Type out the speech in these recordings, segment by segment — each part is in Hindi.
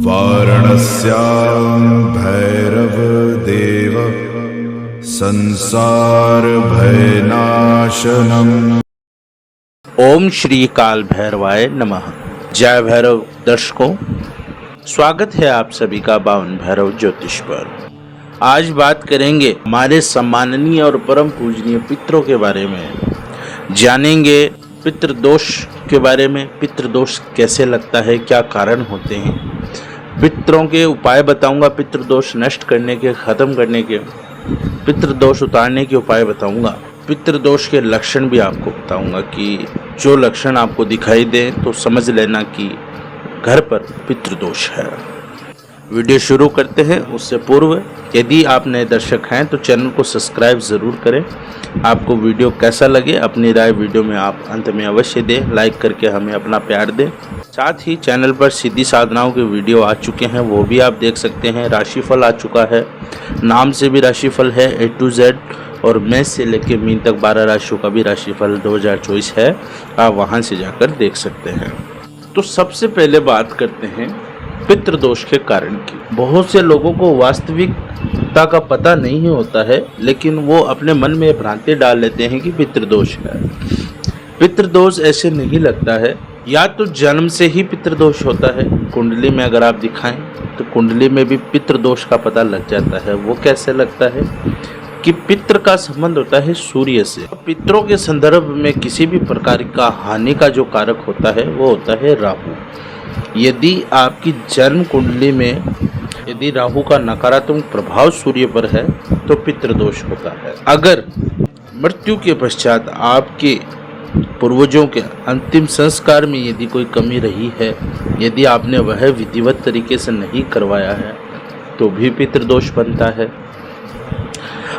वाराणस्यां भैरवदेव संसार भयनाशनम्। ओम श्री काल भैरवाय नमः। जय भैरव दर्शकों, स्वागत है आप सभी का बावन भैरव ज्योतिष पर। आज बात करेंगे हमारे सम्माननीय और परम पूजनीय पितरों के बारे में। जानेंगे पितृदोष के बारे में, पितृदोष कैसे लगता है, क्या कारण होते हैं, पितरों के उपाय बताऊंगा, पितृदोष नष्ट करने के, खत्म करने के, पितृदोष उतारने के उपाय बताऊंगा। पितृदोष के लक्षण भी आपको बताऊंगा कि जो लक्षण आपको दिखाई दे तो समझ लेना कि घर पर पितृदोष है। वीडियो शुरू करते हैं उससे पूर्व यदि आप नए दर्शक हैं तो चैनल को सब्सक्राइब ज़रूर करें। आपको वीडियो कैसा लगे अपनी राय वीडियो में आप अंत में अवश्य दें, लाइक करके हमें अपना प्यार दें। साथ ही चैनल पर सीधी साधनाओं के वीडियो आ चुके हैं, वो भी आप देख सकते हैं। राशिफल आ चुका है, नाम से भी राशिफल है A to Z, और मेष से लेकर मीन तक 12 राशियों का भी राशिफल 2024 है, आप वहां से जाकर देख सकते हैं। तो सबसे पहले बात करते हैं पितृदोष के कारण की। बहुत से लोगों को वास्तविकता का पता नहीं होता है, लेकिन वो अपने मन में भ्रांति डाल लेते हैं कि पितृदोष है। पितृदोष ऐसे नहीं लगता है, या तो जन्म से ही पितृदोष होता है। कुंडली में अगर आप दिखाएं तो कुंडली में भी पितृदोष का पता लग जाता है। वो कैसे लगता है कि पितृ का संबंध होता है सूर्य से। पितरों के संदर्भ में किसी भी प्रकार का हानि का जो कारक होता है वो होता है राहु। यदि आपकी जन्म कुंडली में यदि राहु का नकारात्मक प्रभाव सूर्य पर है तो पितृदोष होता है। अगर मृत्यु के पश्चात आपके पूर्वजों के अंतिम संस्कार में यदि कोई कमी रही है, यदि आपने वह विधिवत तरीके से नहीं करवाया है तो भी पितृदोष बनता है।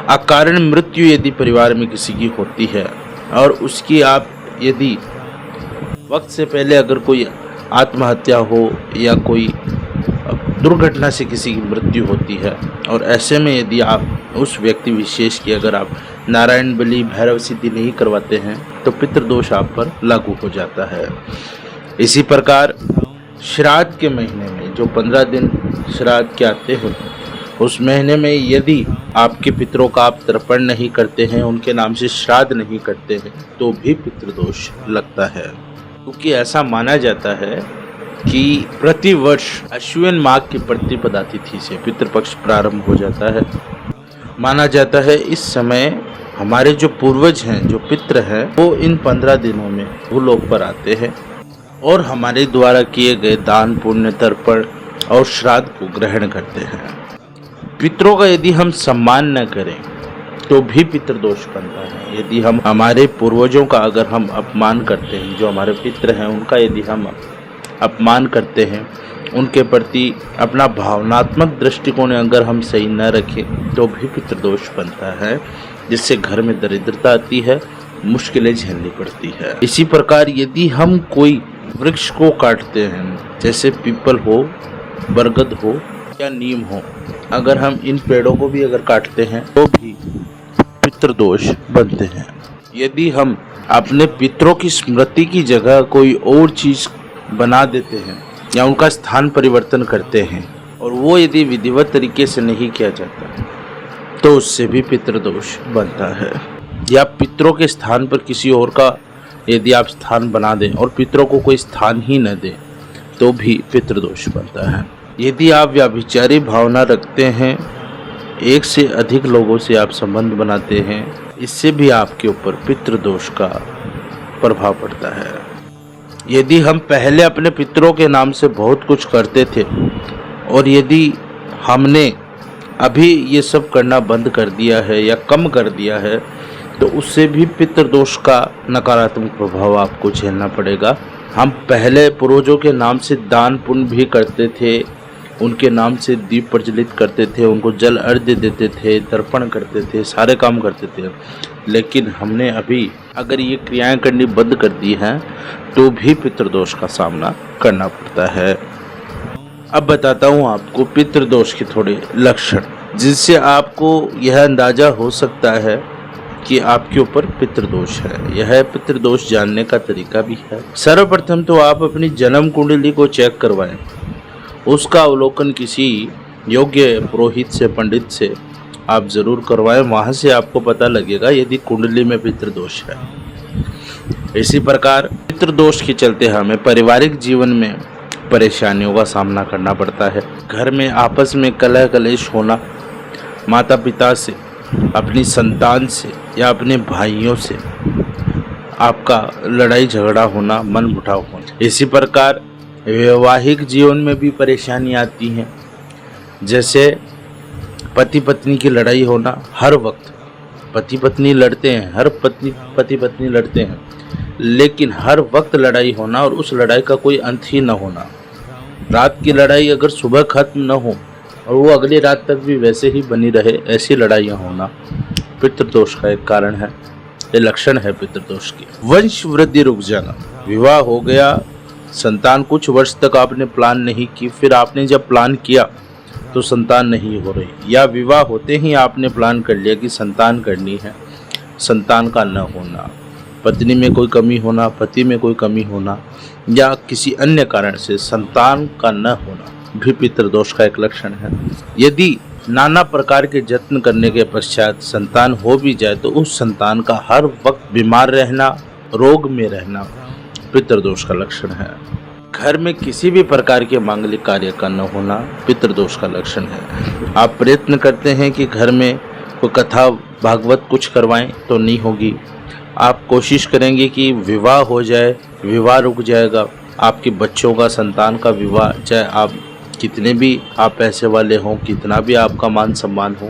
अकारण मृत्यु यदि परिवार में किसी की होती है और उसकी आप यदि वक्त से पहले अगर कोई आत्महत्या हो या कोई दुर्घटना से किसी की मृत्यु होती है, और ऐसे में यदि आप उस व्यक्ति विशेष की अगर आप नारायण बलि भैरव सिद्धि नहीं करवाते हैं तो पितृदोष आप पर लागू हो जाता है। इसी प्रकार श्राद्ध के महीने में जो 15 दिन श्राद्ध के आते हैं, उस महीने में यदि आपके पितरों का आप तर्पण नहीं करते हैं, उनके नाम से श्राद्ध नहीं करते हैं, तो भी पितृदोष लगता है। क्योंकि ऐसा माना जाता है कि प्रति वर्ष अश्विन माघ की प्रतिपदा तिथि से पितृपक्ष प्रारंभ हो जाता है। माना जाता है इस समय हमारे जो पूर्वज हैं, जो पितृ हैं, वो इन 15 दिनों में भूलोक पर आते हैं और हमारे द्वारा किए गए दान पुण्य तर्पण और श्राद्ध को ग्रहण करते हैं। पितरों का यदि हम सम्मान न करें तो भी पितृदोष बनता है। यदि हम हमारे पूर्वजों का अगर हम अपमान करते हैं, जो हमारे पितृ हैं उनका यदि हम अपमान करते हैं, उनके प्रति अपना भावनात्मक दृष्टिकोण अगर हम सही न रखें तो भी पितृदोष बनता है, जिससे घर में दरिद्रता आती है, मुश्किलें झेलनी पड़ती है। इसी प्रकार यदि हम कोई वृक्ष को काटते हैं, जैसे पीपल हो, बरगद हो या नीम हो, अगर हम इन पेड़ों को भी अगर काटते हैं तो भी पितृदोष बनते हैं। यदि हम अपने पितरों की स्मृति की जगह कोई और चीज बना देते हैं या उनका स्थान परिवर्तन करते हैं और वो यदि विधिवत तरीके से नहीं किया जाता तो उससे भी पितृदोष बनता है। या पितरों के स्थान पर किसी और का यदि आप स्थान बना दें और पितरों को कोई स्थान ही न दें तो भी पितृदोष बनता है। यदि आप व्यभिचारी भावना रखते हैं, एक से अधिक लोगों से आप संबंध बनाते हैं, इससे भी आपके ऊपर पितृदोष का प्रभाव पड़ता है। यदि हम पहले अपने पितरों के नाम से बहुत कुछ करते थे और यदि हमने अभी ये सब करना बंद कर दिया है या कम कर दिया है तो उससे भी पितृदोष का नकारात्मक प्रभाव आपको झेलना पड़ेगा। हम पहले पूर्वजों के नाम से दान पुण्य भी करते थे, उनके नाम से दीप प्रज्वलित करते थे, उनको जल अर्घ्य देते थे, तर्पण करते थे, सारे काम करते थे, लेकिन हमने अभी अगर ये क्रियाएं करनी बंद कर दी हैं तो भी पितृदोष का सामना करना पड़ता है। अब बताता हूँ आपको पितृदोष के थोड़े लक्षण, जिससे आपको यह अंदाजा हो सकता है कि आपके ऊपर पितृदोष है। यह पितृदोष जानने का तरीका भी है। सर्वप्रथम तो आप अपनी जन्म कुंडली को चेक करवाएं उसका अवलोकन किसी योग्य पुरोहित से, पंडित से आप ज़रूर करवाएं। वहाँ से आपको पता लगेगा यदि कुंडली में पितृदोष है। इसी प्रकार पितृदोष के चलते हमें पारिवारिक जीवन में परेशानियों का सामना करना पड़ता है। घर में आपस में कलह कलेश होना, माता पिता से, अपनी संतान से या अपने भाइयों से आपका लड़ाई झगड़ा होना, मन मुटाव होना। इसी प्रकार वैवाहिक जीवन में भी परेशानी आती हैं, जैसे पति पत्नी की लड़ाई होना। हर वक्त पति पत्नी लड़ते हैं, हर पति पत्नी लड़ते हैं, लेकिन हर वक्त लड़ाई होना और उस लड़ाई का कोई अंत ही न होना। रात की लड़ाई अगर सुबह खत्म न हो और वो अगली रात तक भी वैसे ही बनी रहे, ऐसी लड़ाइयाँ होना पितृदोष का एक कारण है, ये लक्षण है पितृदोष की। वंश वृद्धि रुक जाना, विवाह हो गया, संतान कुछ वर्ष तक आपने प्लान नहीं की, फिर आपने जब प्लान किया तो संतान नहीं हो रही, या विवाह होते ही आपने प्लान कर लिया कि संतान करनी है, संतान का न होना, पत्नी में कोई कमी होना, पति में कोई कमी होना, या किसी अन्य कारण से संतान का न होना भी पितृदोष का एक लक्षण है। यदि नाना प्रकार के यत्न करने के पश्चात संतान हो भी जाए तो उस संतान का हर वक्त बीमार रहना, रोग में रहना पितृदोष का लक्षण है। घर में किसी भी प्रकार के मांगलिक कार्य का न होना पितृदोष का लक्षण है। आप प्रयत्न करते हैं कि घर में कोई कथा भागवत कुछ करवाएं तो नहीं होगी। आप कोशिश करेंगे कि विवाह हो जाए, विवाह रुक जाएगा। आपके बच्चों का, संतान का विवाह, चाहे आप कितने भी आप पैसे वाले हों, कितना भी आपका मान सम्मान हो,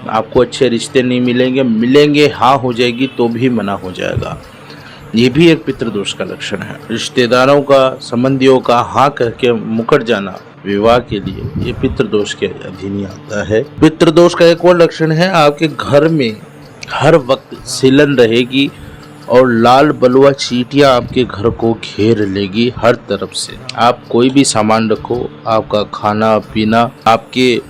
आपको अच्छे रिश्ते नहीं मिलेंगे हाँ हो जाएगी तो भी मना हो जाएगा। ये भी एक पितृदोष का लक्षण है। रिश्तेदारों का, संबंधियों का हाँ कह के मुकर जाना विवाह के लिए, ये पितृदोष के अधीन आता है। पितृदोष का एक और लक्षण है, आपके घर में हर वक्त सिलन रहेगी और लाल बलुआ चींटियां आपके घर को घेर लेगी हर तरफ से। आप कोई भी सामान रखो, आपका खाना पीना, आपके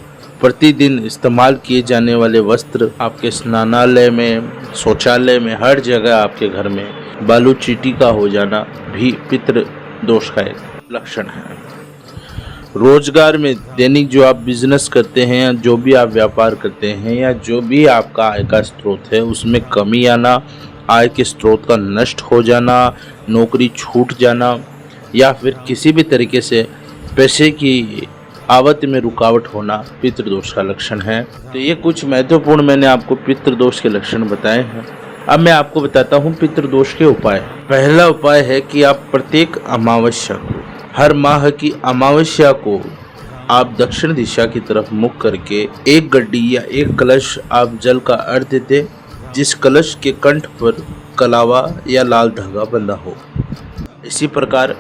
प्रतिदिन इस्तेमाल किए जाने वाले वस्त्र, आपके स्नानालय में, शौचालय में, हर जगह आपके घर में बालू चींटी का हो जाना भी पितृदोष का एक लक्षण है। रोजगार में दैनिक जो आप बिजनेस करते हैं या जो भी आप व्यापार करते हैं या जो भी आपका आय का स्रोत है उसमें कमी आना, आय के स्रोत का नष्ट हो जाना, नौकरी छूट जाना, या फिर किसी भी तरीके से पैसे की आवक में रुकावट होना पितृदोष का लक्षण है। तो ये कुछ महत्वपूर्ण मैंने आपको पितृदोष के लक्षण बताए हैं। अब मैं आपको बताता हूँ पितृदोष के उपाय। पहला उपाय है कि आप प्रत्येक अमावस्या को, हर माह की अमावस्या को आप दक्षिण दिशा की तरफ मुख करके एक गड्डी या एक कलश आप जल का अर्घ्य दें, जिस कलश के कंठ पर कलावा या लाल धागा बंधा हो। इसी प्रकार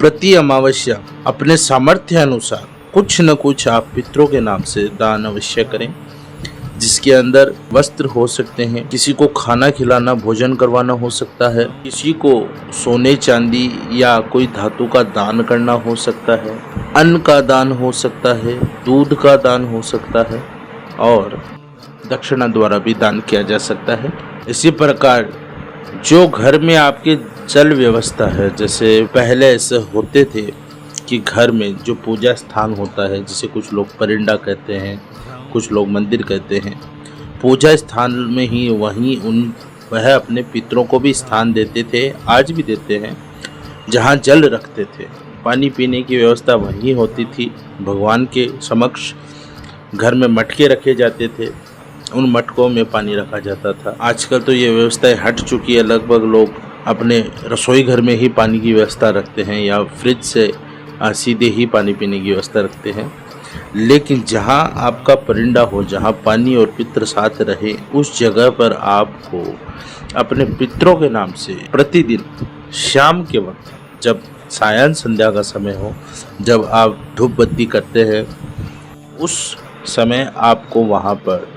प्रति अमावस्या अपने सामर्थ्य अनुसार कुछ न कुछ आप पितरों के नाम से दान अवश्य करें, जिसके अंदर वस्त्र हो सकते हैं, किसी को खाना खिलाना, भोजन करवाना हो सकता है, किसी को सोने चांदी या कोई धातु का दान करना हो सकता है, अन्न का दान हो सकता है, दूध का दान हो सकता है और दक्षिणा द्वारा भी दान किया जा सकता है। इसी प्रकार जो घर में आपके जल व्यवस्था है, जैसे पहले ऐसे होते थे कि घर में जो पूजा स्थान होता है, जिसे कुछ लोग परिंदा कहते हैं, कुछ लोग मंदिर कहते हैं, पूजा स्थान में ही वह अपने पितरों को भी स्थान देते थे, आज भी देते हैं, जहाँ जल रखते थे। पानी पीने की व्यवस्था वहीं होती थी। भगवान के समक्ष घर में मटके रखे जाते थे, उन मटकों में पानी रखा जाता था। आजकल तो ये व्यवस्थाएं हट चुकी है, लगभग लोग अपने रसोई घर में ही पानी की व्यवस्था रखते हैं या फ्रिज से सीधे ही पानी पीने की व्यवस्था रखते हैं। लेकिन जहाँ आपका परिंदा हो, जहाँ पानी और पितर साथ रहे, उस जगह पर आपको अपने पितरों के नाम से प्रतिदिन शाम के वक्त, जब सायं संध्या का समय हो, जब आप धूप बत्ती करते हैं, उस समय आपको वहाँ पर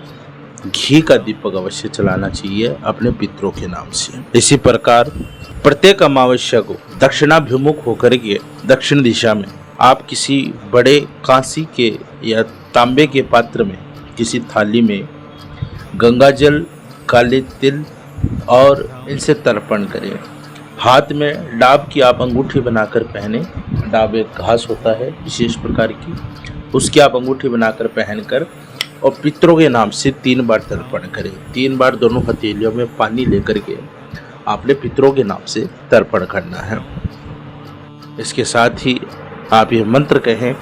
घी का दीपक अवश्य चलाना चाहिए अपने पितरों के नाम से। इसी प्रकार प्रत्येक अमावस्या को दक्षिणाभिमुख होकर के दक्षिण दिशा में आप किसी बड़े कांसी के या तांबे के पात्र में, किसी थाली में गंगा जल, काले तिल और इनसे तर्पण करें। हाथ में डाब की आप अंगूठी बनाकर पहने। डाब एक घास होता है विशेष प्रकार की, उसकी आप अंगूठी बनाकर पहनकर और पितरों के नाम से 3 बार तर्पण करें। 3 बार दोनों हथेलियों में पानी लेकर के आपने पितरों के नाम से तर्पण करना है। इसके साथ ही आप ये मंत्र कहें,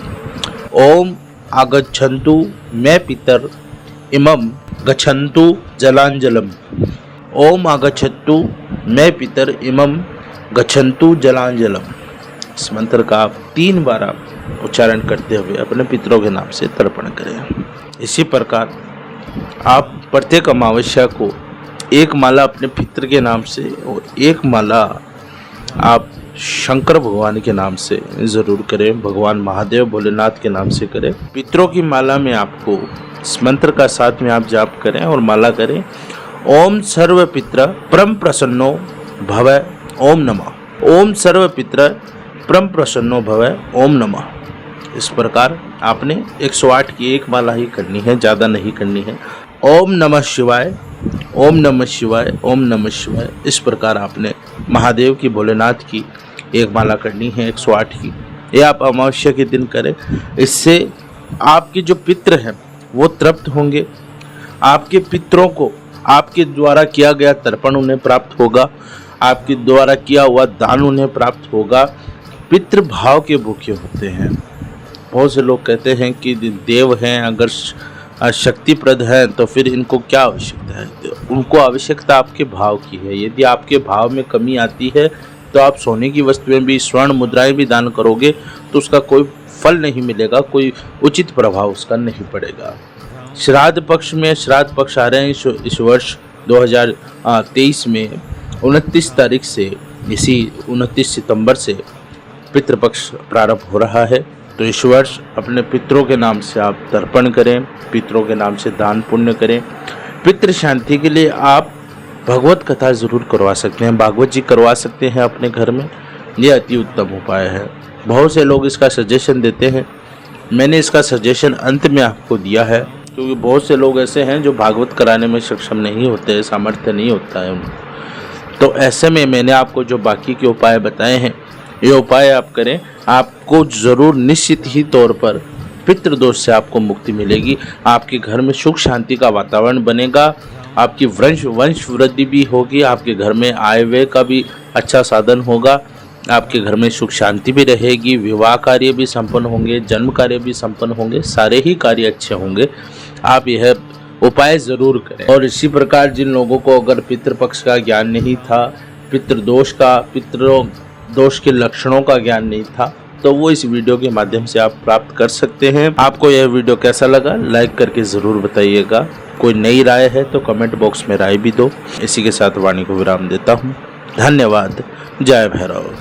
ओम आगच्छन्तु मैं पितर इमं गच्छन्तु जलांजलम। ओम आगच्छन्तु मैं पितर इमं गच्छन्तु जलांजलम। इस मंत्र का आप 3 बार आप उच्चारण करते हुए अपने पितरों के नाम से तर्पण करें। इसी प्रकार आप प्रत्येक अमावस्या को 1 माला अपने पितर के नाम से और 1 माला आप शंकर भगवान के नाम से ज़रूर करें। भगवान महादेव भोलेनाथ के नाम से करें। पितरों की माला में आपको इस मंत्र का साथ में आप जाप करें और माला करें, ओम सर्व पितर परम प्रसन्नो भव ओम नमः। ओम सर्व पितर परम प्रसन्नो भव ओम नमः। इस प्रकार आपने 108 की 1 माला ही करनी है, ज़्यादा नहीं करनी है। ओम नमः शिवाय, ओम नमः शिवाय, ओम नमः शिवाय। इस प्रकार आपने महादेव की भोलेनाथ की 1 माला करनी है 108 की। ये आप अमावस्या के दिन करें। इससे आपके जो पितृ हैं वो तृप्त होंगे। आपके पितरों को आपके द्वारा किया गया तर्पण उन्हें प्राप्त होगा। आपके द्वारा किया हुआ दान उन्हें प्राप्त होगा। पितृभाव के भूखे होते हैं। बहुत से लोग कहते हैं कि देव हैं, अगर शक्तिप्रद है तो फिर इनको क्या आवश्यकता है। उनको आवश्यकता आपके भाव की है। यदि आपके भाव में कमी आती है तो आप सोने की वस्तुएं भी, स्वर्ण मुद्राएं भी दान करोगे तो उसका कोई फल नहीं मिलेगा, कोई उचित प्रभाव उसका नहीं पड़ेगा। श्राद्ध पक्ष में श्राद्ध पक्ष आ रहे हैं इस वर्ष 2023 में 29 तारीख से, इसी 29 सितंबर से पितृपक्ष प्रारंभ हो रहा है। तो इस वर्ष अपने पितरों के नाम से आप तर्पण करें, पितरों के नाम से दान पुण्य करें। पितृ शांति के लिए आप भगवत कथा ज़रूर करवा सकते हैं, भागवत जी करवा सकते हैं अपने घर में। ये अति उत्तम उपाय है। बहुत से लोग इसका सजेशन देते हैं, मैंने इसका सजेशन अंत में आपको दिया है, क्योंकि बहुत से लोग ऐसे हैं जो भागवत कराने में सक्षम नहीं होते हैं, सामर्थ्य नहीं होता है उनको। तो ऐसे में मैंने आपको जो बाकी के उपाय बताए हैं, ये उपाय आप करें, आपको ज़रूर निश्चित ही तौर पर पितृदोष से आपको मुक्ति मिलेगी। आपके घर में सुख शांति का वातावरण बनेगा। आपकी वंश वृद्धि भी होगी। आपके घर में आय व्यय का भी अच्छा साधन होगा। आपके घर में सुख शांति भी रहेगी। विवाह कार्य भी संपन्न होंगे, जन्म कार्य भी संपन्न होंगे, सारे ही कार्य अच्छे होंगे। आप यह उपाय ज़रूर करें। और इसी प्रकार जिन लोगों को अगर पितृपक्ष का ज्ञान नहीं था, पितृदोष के लक्षणों का ज्ञान नहीं था, तो वो इस वीडियो के माध्यम से आप प्राप्त कर सकते हैं। आपको यह वीडियो कैसा लगा लाइक करके ज़रूर बताइएगा। कोई नई राय है तो कमेंट बॉक्स में राय भी दो। इसी के साथ वाणी को विराम देता हूँ। धन्यवाद। जय भैरव।